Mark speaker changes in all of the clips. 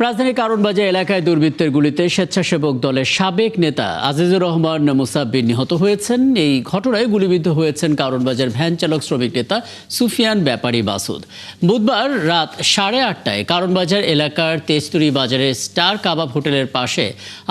Speaker 1: রাজধানীর কারণবাজার এলাকায় দুর্বৃত্তের গুলিতে স্বেচ্ছাসেবক দলের সাবেক নেতা আজিজুর রহমান মুসাব্বির নিহত হয়েছেন। এই ঘটনায় গুলিবিদ্ধ হয়েছেন কারণবাজার ভ্যান চালক শ্রমিক নেতা সুফিয়ান ব্যাপারী মাসুদ। বুধবার রাত 8:30টায় কারণবাজার এলাকার তেজতুরি বাজারের স্টার কাবাব হোটেলের পাশে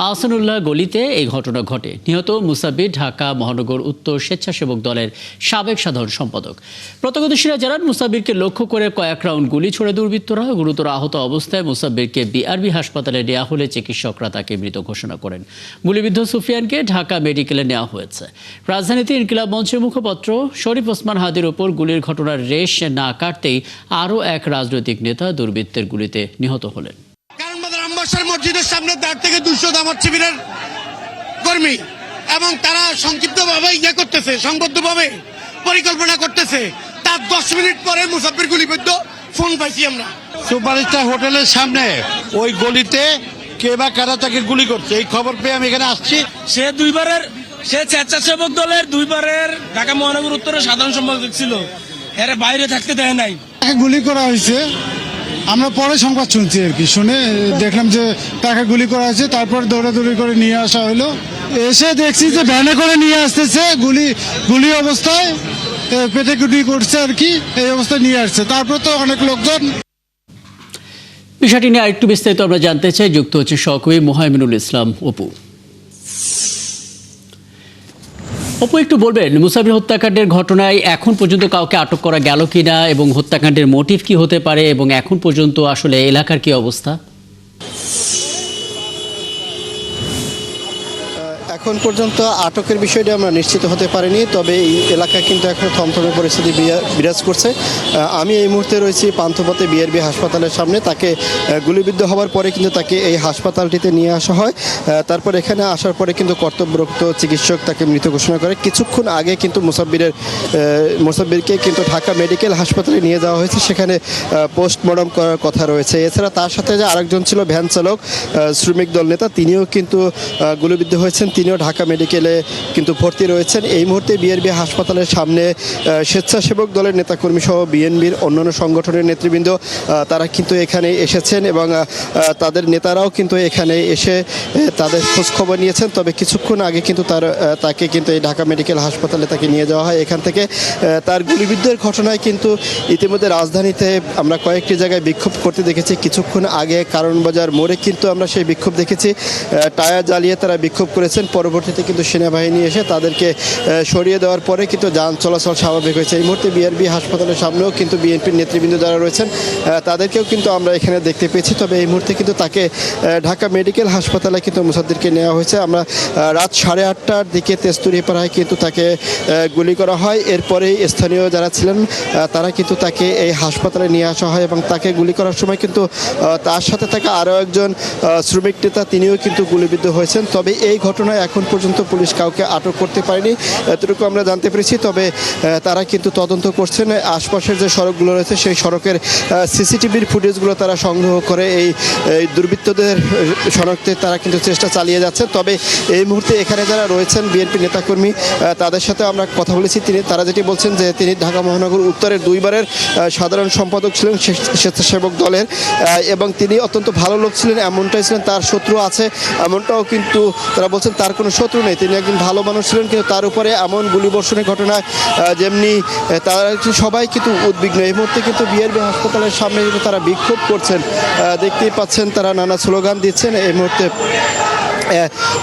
Speaker 1: আহসানুল্লাহ গলিতে এই ঘটনা ঘটে। নিহত মুসাব্বির ঢাকা মহানগর উত্তর স্বেচ্ছাসেবক দলের সাবেক সাধারণ সম্পাদক। প্রত্যক্ষদর্শীরা জানান, মুসাব্বিরকে লক্ষ্য করে কয়েক রাউন্ড গুলি ছোড়ে দুর্বৃত্তরা। গুরুতর আহত অবস্থায় মুসাব্বিরকে বিআরবি হাসপাতালে নেওয়া হলে চিকিৎসকরা তাকে মৃত ঘোষণা করেন। গুলিবিদ্ধ সুফিয়ানকে ঢাকা মেডিকেলে নেওয়া হয়েছে। রাজধানীতে ইনকিলাব মঞ্চের মুখপাত্র শরীফ ওসমান হাদির ওপর গুলির ঘটনার রেশ না কাটতেই আরও এক রাজনৈতিক নেতা দুর্বৃত্তের গুলিতে নিহত হলেন।
Speaker 2: কারণবাজার আম্বাসার মসজিদের সামনে দাঁড় থেকে 200 জামাত শিবিরের কর্মী এবং তারা সংক্ষিপ্তভাবে করতেছে, সংবদ্ধভাবে পরিকল্পনা করতেছে। তার 10 মিনিট পরে মুসাফির গুলিবিদ্ধ ফোন পাইছি আমরা।
Speaker 3: সুপারস্টার হোটেলের সামনে ওই গলিতে কে বা কারা তাকে গুলি করছে, এই খবর পেয়ে আমি এখানে আসছি।
Speaker 4: সে স্বেচ্ছাসেবক দলের 2বারের ঢাকা মহানগর উত্তরের সাধারণ সম্পাদক ছিল। এর বাইরে থাকতে দেয় নাই।
Speaker 5: তাকে গুলি করা হয়েছে, আমরা পরে সংবাদ শুনছি আর কি। শুনে দেখলাম যে তাকে গুলি করা হয়েছে। তারপর দৌড়াদৌড়ি করে নিয়ে আসা হলো। এসে দেখছি যে ভ্যানে করে নিয়ে আসতেছে, গুলি অবস্থায় পেটে গুলি করছে আর কি, এই অবস্থায় নিয়ে আসছে। তারপর তো অনেক লোকজন।
Speaker 1: বিষয়টি নিয়ে আরেকটু বিস্তারিত আমরা জানতে চাই। যুক্ত হচ্ছে সহকর্মী মোহাইমিনুল ইসলাম অপু। অপু, একটু বলবেন মুসাফির হত্যাকাণ্ডের ঘটনায় এখন পর্যন্ত কাউকে আটক করা গেল কিনা এবং হত্যাকাণ্ডের মোটিভ কি হতে পারে এবং এখন পর্যন্ত আসলে এলাকার কি অবস্থা?
Speaker 6: এখন পর্যন্ত আটকের বিষয়টি আমরা নিশ্চিত হতে পারিনি, তবে এই এলাকায় কিন্তু এখন থমথমে পরিস্থিতি বিরাজ করছে। আমি এই মুহূর্তে রয়েছি পান্থপথে বিআরবি হাসপাতালের সামনে। তাকে গুলিবিদ্ধ হওয়ার পরে কিন্তু তাকে এই হাসপাতালটিতে নিয়ে আসা হয়। তারপর এখানে আসার পরে কিন্তু কর্তব্যরত চিকিৎসক তাকে মৃত ঘোষণা করে। কিছুক্ষণ আগে কিন্তু মুসাব্বিরকে কিন্তু ঢাকা মেডিকেল হাসপাতালে নিয়ে যাওয়া হয়েছে, সেখানে পোস্টমর্টম করার কথা রয়েছে। এছাড়া তার সাথে যে আরেকজন ছিল ভ্যান চালক শ্রমিক দল নেতা, তিনিও কিন্তু গুলিবিদ্ধ হয়েছেন। তিনিও ঢাকা মেডিকেলে কিন্তু ভর্তি রয়েছেন। এই মুহূর্তে বিআরবি হাসপাতালের সামনে স্বেচ্ছাসেবক দলের নেতাকর্মী সহ বিএনপির অন্যান্য সংগঠনের নেতৃবৃন্দ তারা কিন্তু এখানে এসেছেন এবং তাদের নেতারাও কিন্তু এখানে এসে তাদের খোঁজখবর নিয়েছেন। তবে কিছুক্ষণ আগে কিন্তু তাকে কিন্তু এই ঢাকা মেডিকেল হাসপাতালে তাকে নিয়ে যাওয়া হয়। এখান থেকে তার গুলিবিদ্ধের ঘটনায় কিন্তু ইতিমধ্যে রাজধানীতে আমরা কয়েকটি জায়গায় বিক্ষোভ করতে দেখেছি। কিছুক্ষণ আগে কারণবাজার মোড়ে কিন্তু আমরা সেই বিক্ষোভ দেখেছি। টায়ার জ্বালিয়ে তারা বিক্ষোভ করেছেন। পরবর্তীতে কিন্তু সেনাবাহিনী এসে তাদেরকে সরিয়ে দেওয়ার পরে কিন্তু যান চলাচল স্বাভাবিক হয়েছে। এই মুহূর্তে বিআরবি হাসপাতালের সামনেও কিন্তু বিএনপির নেতৃবৃন্দ যারা রয়েছেন তাদেরকেও কিন্তু আমরা এখানে দেখতে পেয়েছি। তবে এই মুহূর্তে কিন্তু তাকে ঢাকা মেডিকেল হাসপাতালে কিন্তু মুসাদ্দিরকে নেওয়া হয়েছে। আমরা রাত 8:30টার দিকে তেজতুরিপাড়ায় কিন্তু তাকে গুলি করা হয়। এরপরে স্থানীয় যারা ছিলেন তারা কিন্তু তাকে এই হাসপাতালে নিয়ে আসা হয় এবং তাকে গুলি করার সময় কিন্তু তার সাথে থাকা আরও একজন শ্রমিক নেতা তিনিও কিন্তু গুলিবিদ্ধ হয়েছেন। তবে এই ঘটনায় এখন পর্যন্ত পুলিশ কাউকে আটক করতে পারেনি, এতটুকু আমরা জানতে পেরেছি। তবে তারা কিন্তু তদন্ত করছেন। আশপাশের যে সড়কগুলো রয়েছে সেই সড়কের সিসিটিভির ফুটেজগুলো তারা সংগ্রহ করে এই দুর্বৃত্তদের শনাক্তে তারা কিন্তু চেষ্টা চালিয়ে যাচ্ছে। তবে এই মুহূর্তে এখানে যারা রয়েছেন বিএনপি নেতাকর্মী তাদের সাথে আমরা কথা বলেছি। তারা যেটি বলছেন যে তিনি ঢাকা মহানগর উত্তরের 2বারের সাধারণ সম্পাদক ছিলেন স্বেচ্ছাসেবক দলের এবং তিনি অত্যন্ত ভালো লোক ছিলেন, এমনটাই ছিলেন। তার শত্রু আছে এমনটাও কিন্তু তারা বলছেন। তার কোনো শত্রু নেই, তিনি একজন ভালো মানুষ ছিলেন, কিন্তু তার উপরে এমন গুলিবর্ষণের ঘটনায় যেমনি তারা সবাই কিন্তু উদ্বিগ্ন। এই মুহূর্তে কিন্তু বিআরবি হাসপাতালের সামনে কিন্তু তারা বিক্ষোভ করছেন, দেখতেই পাচ্ছেন। তারা নানা স্লোগান দিচ্ছেন এই মুহূর্তে।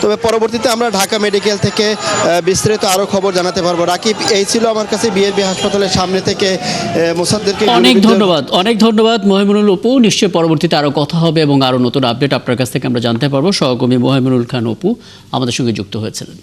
Speaker 6: তবে পরবর্তীতে আমরা ঢাকা মেডিকেল থেকে বিস্তারিত আরও খবর জানাতে পারবো। রাকিব, এই ছিল আমার কাছে বিআরবি হাসপাতালের সামনে থেকে মুসাদ্দিরকে।
Speaker 1: অনেক ধন্যবাদ মোহাইমিনুল অপু। নিশ্চয়ই পরবর্তীতে আরও কথা হবে এবং আরও নতুন আপডেট আপনার কাছ থেকে আমরা জানতে পারবো। সহকর্মী মোহাইমিনুল খান অপু আমাদের সঙ্গে যুক্ত হয়েছিলেন।